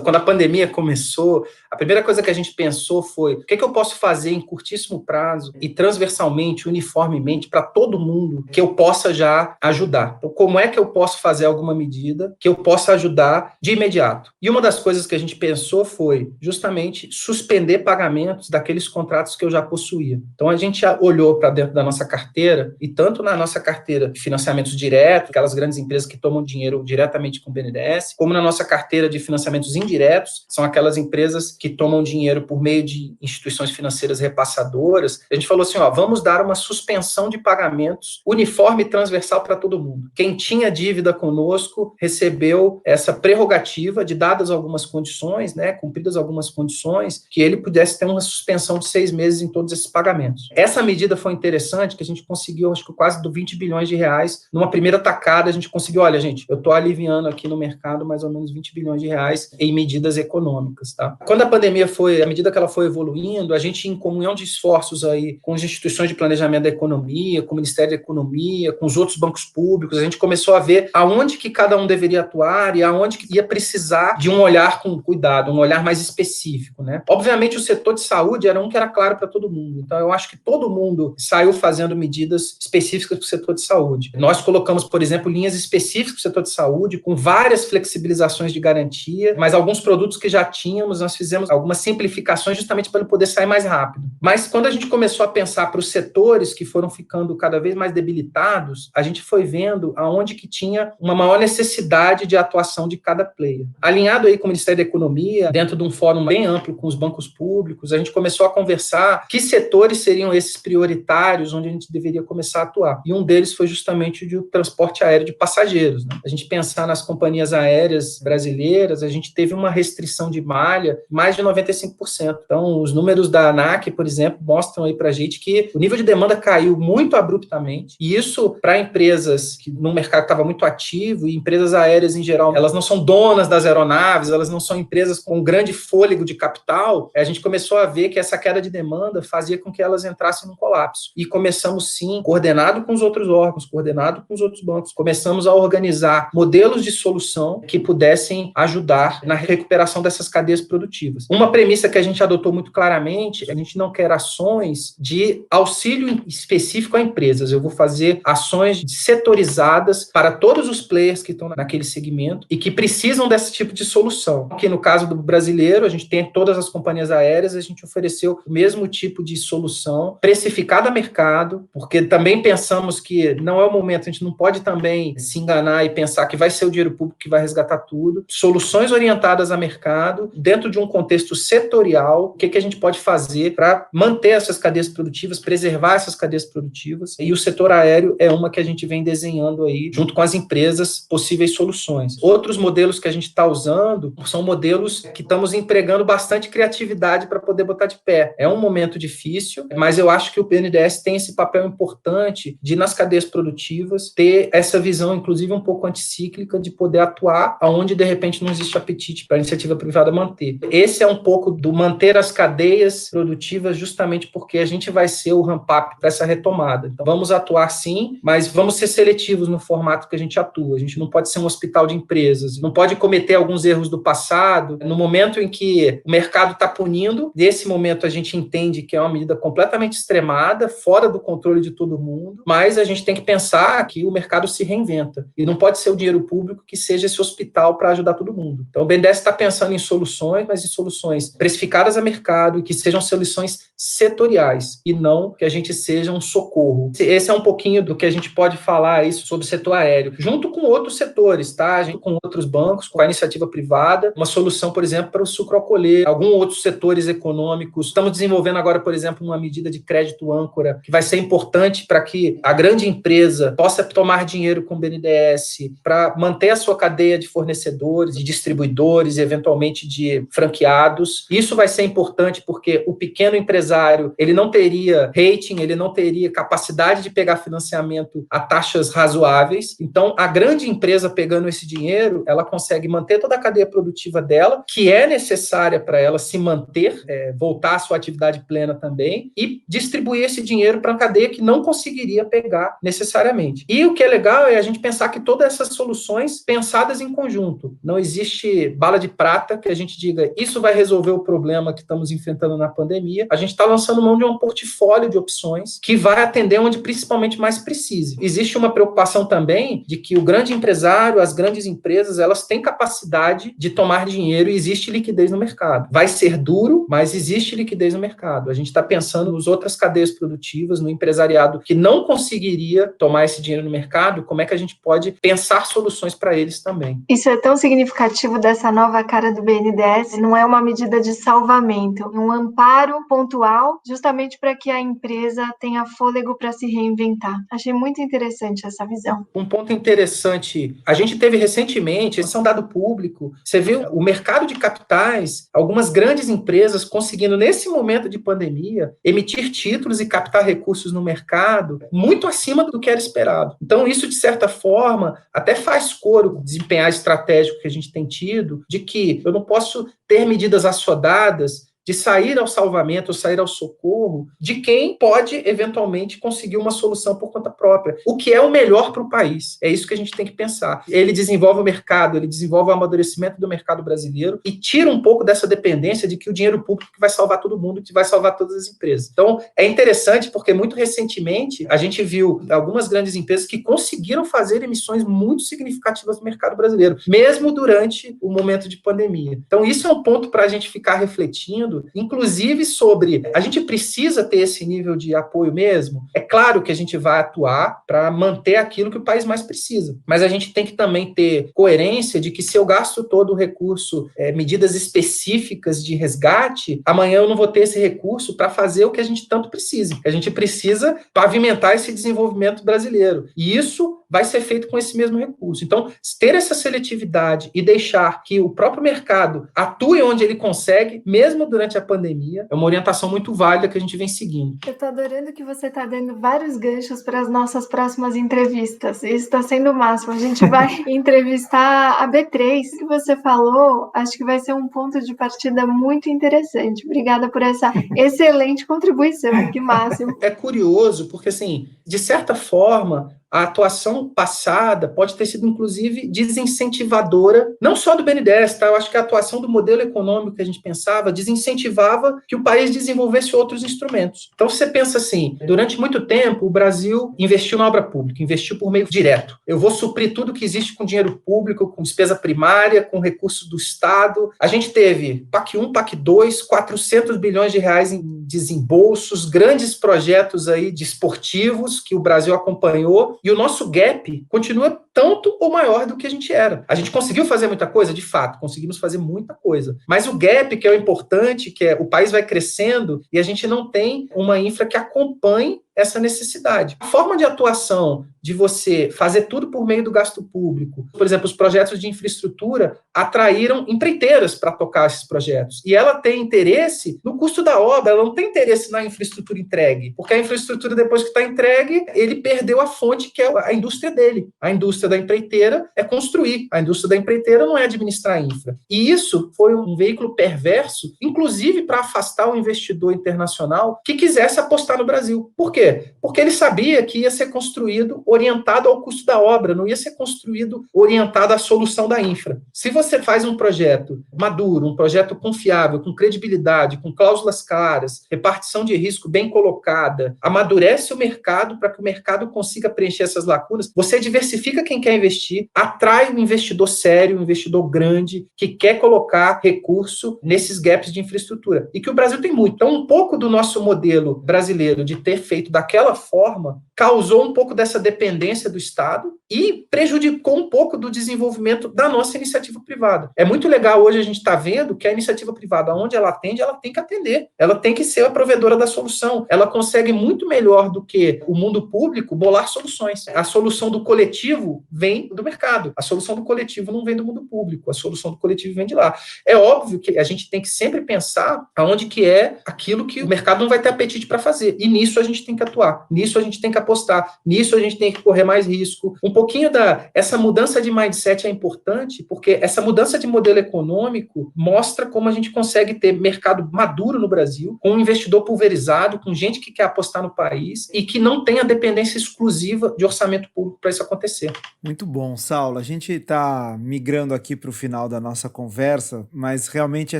Speaker 2: quando a pandemia começou, a primeira coisa que a gente pensou foi: o que eu posso fazer em curtíssimo prazo e transversalmente, uniformemente, para todo mundo, que eu possa já ajudar? Então, como é que eu posso fazer alguma medida que eu possa ajudar de imediato? E uma das coisas que a gente pensou foi justamente suspender pagamentos daqueles contratos que eu já possuía. Então, a gente olhou para dentro da nossa carteira, e tanto na nossa carteira de financiamentos diretos, aquelas grandes empresas que tomam dinheiro diretamente com o BNDES, como na nossa carteira de financiamentos indiretos, são aquelas empresas que tomam dinheiro por meio de instituições financeiras repassadoras. A gente falou assim, vamos dar uma suspensão de pagamentos uniforme e transversal para todo mundo. Quem tinha dívida conosco recebeu essa prerrogativa de, dadas algumas condições, cumpridas algumas condições, que ele pudesse ter uma suspensão de 6 meses em todos esses pagamentos. Essa medida foi interessante, que a gente conseguiu, acho que quase 20 bilhões de reais. Numa primeira tacada, a gente conseguiu, olha, gente, eu estou aliviando aqui no mercado mais ou menos 20 bilhões de reais em medidas econômicas, tá? Quando a pandemia à medida que ela foi evoluindo, a gente, em comunhão de esforços aí com as instituições de planejamento da economia, com o Ministério da Economia, com os outros bancos públicos, a gente começou a ver aonde que cada um deveria atuar e aonde que ia precisar de um olhar com cuidado, um olhar mais específico, né? Obviamente, o setor de saúde era um que era claro para todo mundo. Então, eu acho que todo mundo saiu fazendo medidas específicas para o setor de saúde. Nós colocamos, por exemplo, linhas específicas para o setor de saúde, com várias flexibilizações de garantia, mas alguns produtos que já tínhamos, nós fizemos algumas simplificações justamente para ele poder sair mais rápido. Mas quando a gente começou a pensar para os setores que foram ficando cada vez mais debilitados, a gente foi vendo aonde que tinha uma maior necessidade de atuação de cada player. Alinhado aí com o Ministério da Economia, dentro de um fórum bem amplo com os bancos públicos, a gente começou a conversar que setores seriam esses prioritários onde a gente deveria começar a atuar. E um deles foi justamente o de transporte aéreo de passageiros, né? A gente pensar nas companhias aéreas brasileiras, a gente teve uma restrição de malha mais de 95%. Então, os números da ANAC, por exemplo, mostram aí para a gente que o nível de demanda caiu muito abruptamente, e isso para empresas que no mercado estava muito ativo, e empresas aéreas em geral, elas não são donas das aeronaves, elas não são empresas com grande fôlego de capital, a gente começou a ver que essa queda de demanda fazia com que elas entrassem num colapso. E começamos, sim, coordenado com os outros órgãos, coordenado com os outros bancos, começamos a organizar modelos de solução que pudessem ajudar na recuperação dessas cadeias produtivas. Uma premissa que a gente adotou muito claramente, a gente não quer ações de auxílio específico a empresas. Eu vou fazer ações setorizadas para todos os players que estão naquele segmento e que precisam desse tipo de solução. Aqui no caso do brasileiro, a gente tem todas as companhias aéreas, a gente ofereceu o mesmo tipo de solução, precificada a mercado, porque também pensamos que não é o momento, a gente não pode também se enganar e pensar que vai ser o dinheiro público que vai resgatar tudo. Soluções orientadas a mercado, dentro de um contexto setorial, o que a gente pode fazer para manter essas cadeias produtivas, preservar essas cadeias produtivas, e o setor aéreo é uma que a gente vem desenhando aí, junto com as empresas, possíveis soluções. Outros modelos que a gente está usando são modelos que estamos empregando bastante criatividade para poder botar de pé. É um momento difícil, mas eu acho que o BNDES tem esse papel importante de, nas cadeias produtivas, ter essa visão, inclusive um pouco anticíclica, de poder atuar onde, de repente, não existe apetite para a iniciativa privada manter. Esse é um pouco do manter as cadeias produtivas, justamente porque a gente vai ser o ramp-up para essa retomada. Então, vamos atuar sim, mas vamos ser seletivos no formato que a gente atua. A gente não pode ser um hospital de empresas, não pode cometer alguns erros do passado. No momento em que o mercado está punindo, nesse momento a gente entende que é uma medida completamente extremada, fora do controle de todo mundo, mas a gente tem que pensar que o mercado se reinventa. E não pode ser o dinheiro público que seja esse hospital vital para ajudar todo mundo. Então, o BNDES está pensando em soluções, mas em soluções precificadas a mercado e que sejam soluções setoriais e não que a gente seja um socorro. Esse é um pouquinho do que a gente pode falar isso sobre o setor aéreo, junto com outros setores, tá? Junto com outros bancos, com a iniciativa privada, uma solução, por exemplo, para o sucrocolher, alguns outros setores econômicos. Estamos desenvolvendo agora, por exemplo, uma medida de crédito âncora, que vai ser importante para que a grande empresa possa tomar dinheiro com o BNDES, para manter a sua cadeia de fornecedores, de distribuidores e, eventualmente, de franqueados. Isso vai ser importante porque o pequeno empresário, ele não teria rating, ele não teria capacidade de pegar financiamento a taxas razoáveis. Então, a grande empresa pegando esse dinheiro, ela consegue manter toda a cadeia produtiva dela, que é necessária para ela se manter, voltar à sua atividade plena também, e distribuir esse dinheiro para a cadeia que não conseguiria pegar necessariamente. E o que é legal é a gente pensar que todas essas soluções pensadas em conjunto. Não existe bala de prata que a gente diga, isso vai resolver o problema que estamos enfrentando na pandemia. A gente está lançando mão de um portfólio de opções que vai atender onde principalmente mais precise. Existe uma preocupação também de que o grande empresário, as grandes empresas, elas têm capacidade de tomar dinheiro e existe liquidez no mercado. Vai ser duro, mas existe liquidez no mercado. A gente está pensando nas outras cadeias produtivas, no empresariado que não conseguiria tomar esse dinheiro no mercado, como é que a gente pode pensar soluções para eles também.
Speaker 3: Isso é tão significativo dessa nova cara do BNDES, não é uma medida de salvamento, é um amparo pontual, justamente para que a empresa tenha fôlego para se reinventar. Achei muito interessante essa visão.
Speaker 2: Um ponto interessante, a gente teve recentemente, esse é um dado público, você viu o mercado de capitais, algumas grandes empresas conseguindo, nesse momento de pandemia, emitir títulos e captar recursos no mercado muito acima do que era esperado. Então, isso, de certa forma, até faz coro desempenhar estratégico que a gente tem tido, de que eu não posso ter medidas assodadas de sair ao salvamento, ou sair ao socorro de quem pode, eventualmente, conseguir uma solução por conta própria. O que é o melhor para o país? É isso que a gente tem que pensar. Ele desenvolve o mercado, ele desenvolve o amadurecimento do mercado brasileiro e tira um pouco dessa dependência de que o dinheiro público vai salvar todo mundo, que vai salvar todas as empresas. Então, é interessante porque, muito recentemente, a gente viu algumas grandes empresas que conseguiram fazer emissões muito significativas no mercado brasileiro, mesmo durante o momento de pandemia. Então, isso é um ponto para a gente ficar refletindo, inclusive sobre a gente precisa ter esse nível de apoio mesmo. É claro que a gente vai atuar para manter aquilo que o país mais precisa, mas a gente tem que também ter coerência de que se eu gasto todo o recurso, medidas específicas de resgate, amanhã eu não vou ter esse recurso para fazer o que a gente tanto precisa. A gente precisa pavimentar esse desenvolvimento brasileiro. E isso vai ser feito com esse mesmo recurso. Então, ter essa seletividade e deixar que o próprio mercado atue onde ele consegue, mesmo durante a pandemia, é uma orientação muito válida que a gente vem seguindo.
Speaker 3: Eu estou adorando que você está dando vários ganchos para as nossas próximas entrevistas. Isso está sendo o máximo. A gente vai entrevistar a B3. O que você falou, acho que vai ser um ponto de partida muito interessante. Obrigada por essa excelente contribuição. Que máximo.
Speaker 2: É curioso, porque, assim, de certa forma, a atuação passada pode ter sido, inclusive, desincentivadora, não só do BNDES, tá? Eu acho que a atuação do modelo econômico que a gente pensava desincentivava que o país desenvolvesse outros instrumentos. Então, você pensa assim, durante muito tempo, o Brasil investiu na obra pública, investiu por meio direto. Eu vou suprir tudo que existe com dinheiro público, com despesa primária, com recursos do Estado. A gente teve PAC 1, PAC 2, 400 bilhões de reais em desembolsos, grandes projetos aí de esportivos que o Brasil acompanhou, e o nosso gap continua tanto ou maior do que a gente era. A gente conseguiu fazer muita coisa? De fato, conseguimos fazer muita coisa. Mas o gap, que é o importante, que é o país vai crescendo e a gente não tem uma infra que acompanhe essa necessidade. A forma de atuação de você fazer tudo por meio do gasto público, por exemplo, os projetos de infraestrutura atraíram empreiteiras para tocar esses projetos. E ela tem interesse no custo da obra, ela não tem interesse na infraestrutura entregue, porque a infraestrutura, depois que está entregue, ele perdeu a fonte que é a indústria dele. A indústria da empreiteira é construir, a indústria da empreiteira não é administrar a infra. E isso foi um veículo perverso, inclusive para afastar o investidor internacional que quisesse apostar no Brasil. Por quê? quê? Porque ele sabia que ia ser construído orientado ao custo da obra, não ia ser construído orientado à solução da infra. Se você faz um projeto maduro, um projeto confiável, com credibilidade, com cláusulas claras, repartição de risco bem colocada, amadurece o mercado para que o mercado consiga preencher essas lacunas, você diversifica quem quer investir, atrai um investidor sério, um investidor grande, que quer colocar recurso nesses gaps de infraestrutura. E que o Brasil tem muito. Então, um pouco do nosso modelo brasileiro de ter feito daquela forma causou um pouco dessa dependência do Estado e prejudicou um pouco do desenvolvimento da nossa iniciativa privada. É muito legal hoje a gente estar vendo que a iniciativa privada, onde ela atende, ela tem que atender. Ela tem que ser a provedora da solução. Ela consegue muito melhor do que o mundo público bolar soluções. A solução do coletivo vem do mercado. A solução do coletivo não vem do mundo público. A solução do coletivo vem de lá. É óbvio que a gente tem que sempre pensar aonde que é aquilo que o mercado não vai ter apetite para fazer. E nisso a gente tem que atuar. Nisso a gente tem que apostar. Nisso a gente tem que correr mais risco. Um pouquinho essa mudança de mindset é importante, porque essa mudança de modelo econômico mostra como a gente consegue ter mercado maduro no Brasil, com um investidor pulverizado, com gente que quer apostar no país e que não tem a dependência exclusiva de orçamento público para isso acontecer.
Speaker 1: Muito bom, Saulo. A gente está migrando aqui para o final da nossa conversa, mas realmente é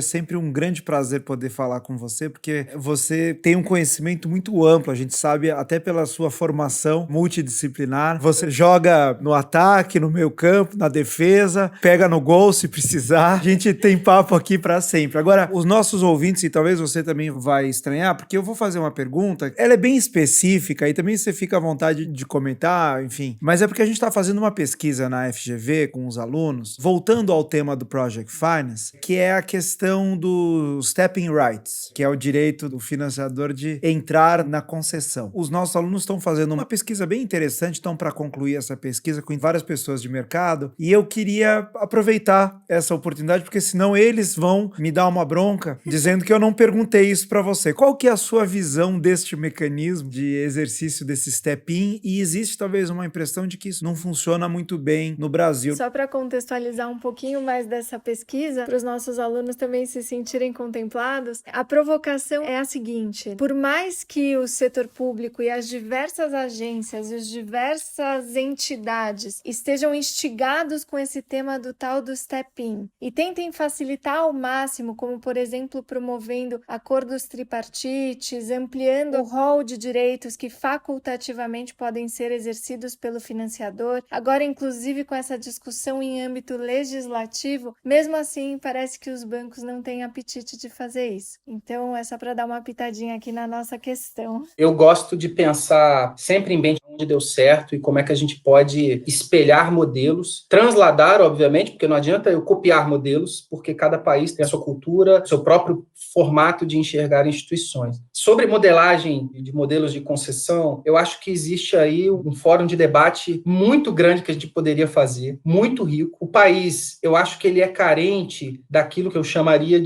Speaker 1: sempre um grande prazer poder falar com você, porque você tem um conhecimento muito amplo, a gente sabe até pela sua formação multidisciplinar. Você joga no ataque, no meio campo, na defesa, pega no gol se precisar. A gente tem papo aqui para sempre. Agora, os nossos ouvintes, e talvez você também vai estranhar, porque eu vou fazer uma pergunta, ela é bem específica e também você fica à vontade de comentar, enfim, mas é porque a gente está fazendo uma pesquisa na FGV com os alunos, voltando ao tema do Project Finance, que é a questão do stepping rights, que é o direito do financiador de entrar na concessão. Os nossos alunos estão fazendo uma pesquisa bem interessante, estão para concluir essa pesquisa com várias pessoas de mercado, e eu queria aproveitar essa oportunidade, porque senão eles vão me dar uma bronca dizendo que eu não perguntei isso para você. Qual que é a sua visão deste mecanismo de exercício desse step-in? E existe talvez uma impressão de que isso não funciona muito bem no Brasil.
Speaker 3: Só para contextualizar um pouquinho mais dessa pesquisa, para os nossos alunos também se sentirem contemplados, a provocação é a seguinte: por mais que o setor público e as diversas agências e as diversas entidades estejam instigados com esse tema do tal do step-in e tentem facilitar ao máximo, como por exemplo promovendo acordos tripartites, ampliando o rol de direitos que facultativamente podem ser exercidos pelo financiador, agora inclusive com essa discussão em âmbito legislativo, mesmo assim parece que os bancos não têm apetite de fazer isso. Então é só para dar uma pitadinha aqui na nossa questão.
Speaker 2: Eu gosto de pensar sempre em bem onde deu certo e como é que a gente pode espelhar modelos, transladar, obviamente, porque não adianta eu copiar modelos, porque cada país tem a sua cultura, seu próprio formato de enxergar instituições. Sobre modelagem de modelos de concessão, eu acho que existe aí um fórum de debate muito grande que a gente poderia fazer, muito rico. O país, eu acho que ele é carente daquilo que eu chamaria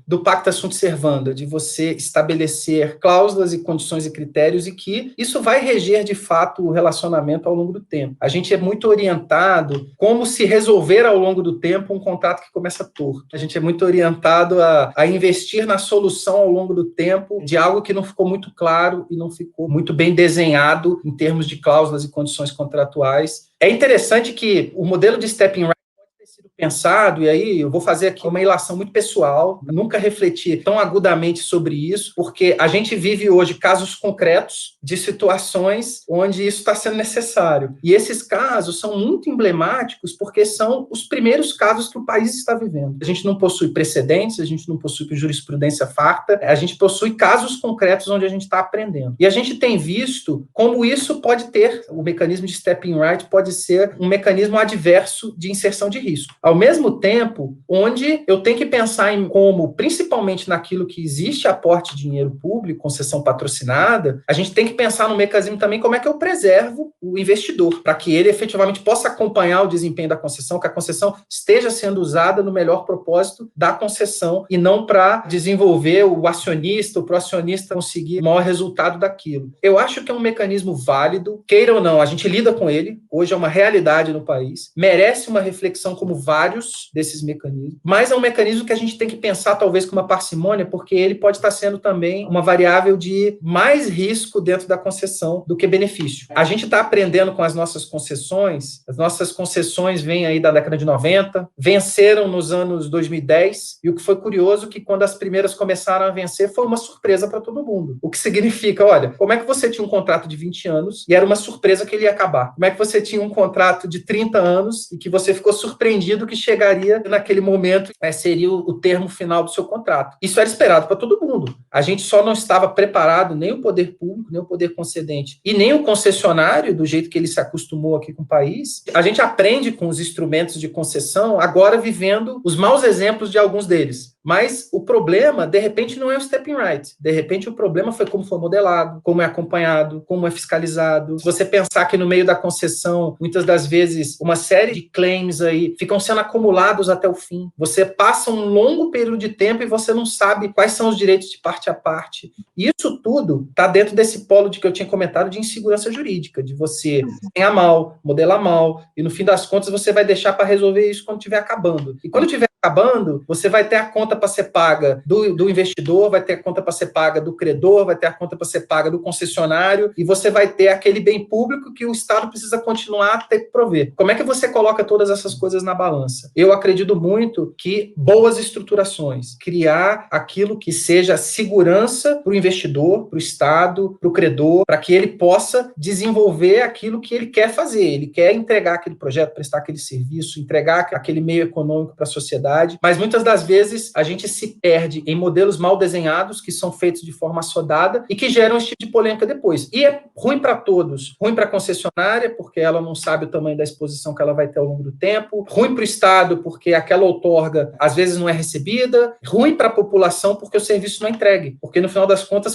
Speaker 2: do pacta sunt servanda, de você estabelecer cláusulas e condições e critérios e que isso vai reger, de fato, o relacionamento ao longo do tempo. A gente é muito orientado como se resolver ao longo do tempo um contrato que começa torto. A gente é muito orientado a investir na solução ao longo do tempo de algo que não ficou muito claro e não ficou muito bem desenhado em termos de cláusulas e condições contratuais. É interessante que o modelo de stepping right pode ter sido pensado, e aí eu vou fazer aqui uma ilação muito pessoal, nunca refleti tão agudamente sobre isso, porque a gente vive hoje casos concretos de situações onde isso está sendo necessário. E esses casos são muito emblemáticos porque são os primeiros casos que o país está vivendo. A gente não possui precedentes, a gente não possui jurisprudência farta, a gente possui casos concretos onde a gente está aprendendo. E a gente tem visto como isso pode ter, o mecanismo de stepping right pode ser um mecanismo adverso de inserção de risco. Ao mesmo tempo, onde eu tenho que pensar em como, principalmente naquilo que existe aporte de dinheiro público, concessão patrocinada, a gente tem que pensar no mecanismo também como é que eu preservo o investidor, para que ele efetivamente possa acompanhar o desempenho da concessão, que a concessão esteja sendo usada no melhor propósito da concessão e não para desenvolver o acionista, o proacionista conseguir o maior resultado daquilo. Eu acho que é um mecanismo válido, queira ou não, a gente lida com ele, hoje é uma realidade no país, merece uma reflexão como válido vários desses mecanismos, mas é um mecanismo que a gente tem que pensar talvez com uma parcimônia, porque ele pode estar sendo também uma variável de mais risco dentro da concessão do que benefício. A gente está aprendendo com as nossas concessões vêm aí da década de 90, venceram nos anos 2010, e o que foi curioso é que quando as primeiras começaram a vencer foi uma surpresa para todo mundo. O que significa, olha, como é que você tinha um contrato de 20 anos e era uma surpresa que ele ia acabar? Como é que você tinha um contrato de 30 anos e que você ficou surpreendido que chegaria naquele momento, seria o termo final do seu contrato? Isso era esperado para todo mundo. A gente só não estava preparado, nem o poder público, nem o poder concedente e nem o concessionário, do jeito que ele se acostumou aqui com o país. A gente aprende com os instrumentos de concessão, agora vivendo os maus exemplos de alguns deles. Mas o problema, de repente, não é o stepping right. De repente, o problema foi como foi modelado, como é acompanhado, como é fiscalizado. Se você pensar que no meio da concessão, muitas das vezes, uma série de claims aí ficam sendo acumulados até o fim. Você passa um longo período de tempo e você não sabe quais são os direitos de parte a parte. E isso tudo está dentro desse polo que eu tinha comentado de insegurança jurídica, de você desenhar mal, modelar mal, e no fim das contas você vai deixar para resolver isso quando estiver acabando. E quando estiver acabando, você vai ter a conta para ser paga do investidor, vai ter a conta para ser paga do credor, vai ter a conta para ser paga do concessionário, e você vai ter aquele bem público que o Estado precisa continuar a ter que prover. Como é que você coloca todas essas coisas na balança? Eu acredito muito que boas estruturações, criar aquilo que seja segurança para o investidor, para o Estado, para o credor, para que ele possa desenvolver aquilo que ele quer fazer. Ele quer entregar aquele projeto, prestar aquele serviço, entregar aquele meio econômico para a sociedade, mas muitas das vezes a gente se perde em modelos mal desenhados que são feitos de forma assodada e que geram esse tipo de polêmica depois. E é ruim para todos. Ruim para a concessionária, porque ela não sabe o tamanho da exposição que ela vai ter ao longo do tempo. Ruim para o Estado, porque aquela outorga às vezes não é recebida. Ruim para a população, porque o serviço não é entregue. Porque no final das contas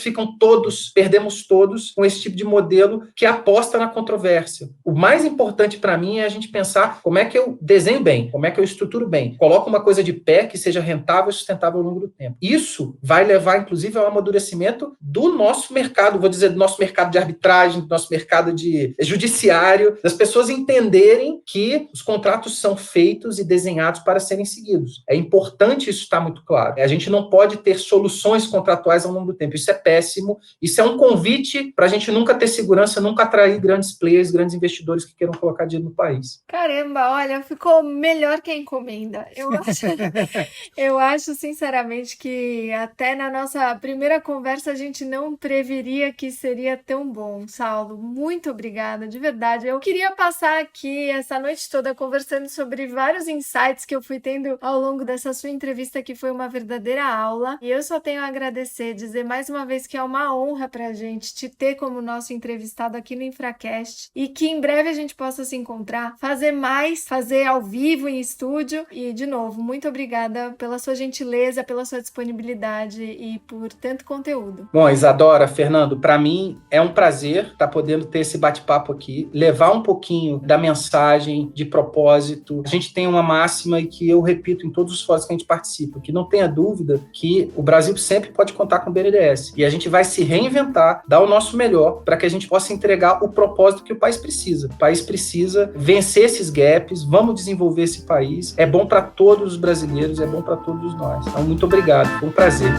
Speaker 2: perdemos todos com esse tipo de modelo que aposta na controvérsia. O mais importante para mim é a gente pensar como é que eu desenho bem, como é que eu estruturo bem. Coloco uma coisa de pé que seja rentável e sustentável ao longo do tempo. Isso vai levar, inclusive, ao amadurecimento do nosso mercado, vou dizer, do nosso mercado de arbitragem, do nosso mercado de judiciário, das pessoas entenderem que os contratos são feitos e desenhados para serem seguidos. É importante isso estar muito claro. A gente não pode ter soluções contratuais ao longo do tempo. Isso é péssimo. Isso é um convite para a gente nunca ter segurança, nunca atrair grandes players, grandes investidores que queiram colocar dinheiro no país.
Speaker 3: Caramba, olha, ficou melhor que a encomenda. Eu acho, sinceramente, que até na nossa primeira conversa a gente não preveria que seria tão bom, Saulo. Muito obrigada, de verdade. Eu queria passar aqui essa noite toda conversando sobre vários insights que eu fui tendo ao longo dessa sua entrevista, que foi uma verdadeira aula. E eu só tenho a agradecer, dizer mais uma vez que é uma honra pra gente te ter como nosso entrevistado aqui no Infracast e que em breve a gente possa se encontrar, fazer ao vivo em estúdio. E, de novo, muito obrigada pela sua gentileza, pela sua disponibilidade e por tanto conteúdo.
Speaker 2: Bom, Isadora, Fernando, para mim é um prazer estar podendo ter esse bate-papo aqui, levar um pouquinho da mensagem, de propósito. A gente tem uma máxima e que eu repito em todos os fóruns que a gente participa, que não tenha dúvida que o Brasil sempre pode contar com o BNDES. E a gente vai se reinventar, dar o nosso melhor para que a gente possa entregar o propósito que o país precisa. O país precisa vencer esses gaps, vamos desenvolver esse país. É bom para todos os brasileiros, é bom para todos nós. Então, muito obrigado, foi um prazer.